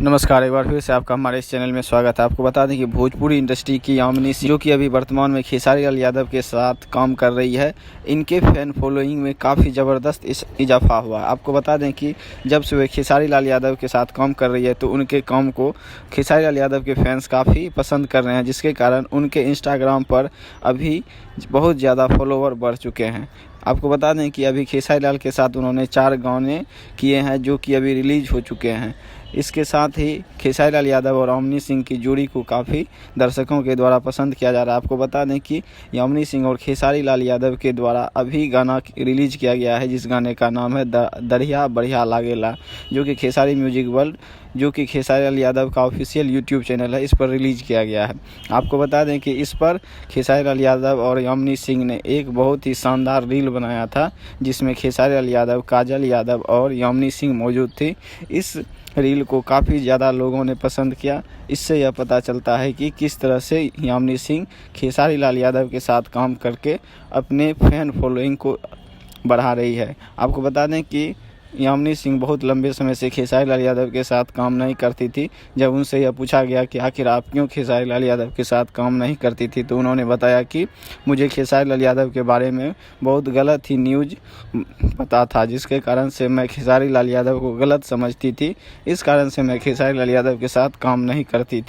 नमस्कार, एक बार फिर से आपका हमारे इस चैनल में स्वागत है। आपको बता दें कि भोजपुरी इंडस्ट्री की यामिनी सिंह, जो कि अभी वर्तमान में खेसारी लाल यादव के साथ काम कर रही है, इनके फैन फॉलोइंग में काफ़ी ज़बरदस्त इजाफा हुआ है। आपको बता दें कि जब से वे खेसारी लाल यादव के साथ काम कर रही है तो उनके काम को खेसारी लाल यादव के फैंस काफ़ी पसंद कर रहे हैं, जिसके कारण उनके इंस्टाग्राम पर अभी बहुत ज़्यादा फॉलोवर बढ़ चुके हैं। आपको बता दें कि अभी खेसारी लाल के साथ उन्होंने 4 गाने किए हैं, जो कि अभी रिलीज हो चुके हैं। इसके साथ ही खेसारी लाल यादव और यामिनी सिंह की जोड़ी को काफ़ी दर्शकों के द्वारा पसंद किया जा रहा है। आपको बता दें कि यामिनी सिंह और खेसारी लाल यादव के द्वारा अभी गाना रिलीज किया गया है, जिस गाने का नाम है दरिया बढ़िया लागेला, जो कि खेसारी म्यूजिक वर्ल्ड, जो कि खेसारी लाल यादव का ऑफिशियल यूट्यूब चैनल है, इस पर रिलीज किया गया है। आपको बता दें कि इस पर खेसारी लाल यादव और यामिनी सिंह ने एक बहुत ही शानदार रील बनाया था, जिसमें खेसारी लाल यादव, काजल यादव और यामिनी सिंह मौजूद थी। इस रील को काफ़ी ज़्यादा लोगों ने पसंद किया। इससे यह पता चलता है कि किस तरह से यामिनी सिंह खेसारी लाल यादव के साथ काम करके अपने फैन फॉलोइंग को बढ़ा रही है। आपको बता दें कि यामिनी सिंह बहुत लंबे समय से खेसारी लाल यादव के साथ काम नहीं करती थी। जब उनसे यह पूछा गया कि आखिर आप क्यों खेसारी लाल यादव के साथ काम नहीं करती थी, तो उन्होंने बताया कि मुझे खेसारी लाल यादव के बारे में बहुत गलत ही न्यूज़ पता था, जिसके कारण से मैं खेसारी लाल यादव को गलत समझती थी। इस कारण से मैं खेसारी लाल यादव के साथ काम नहीं करती थी।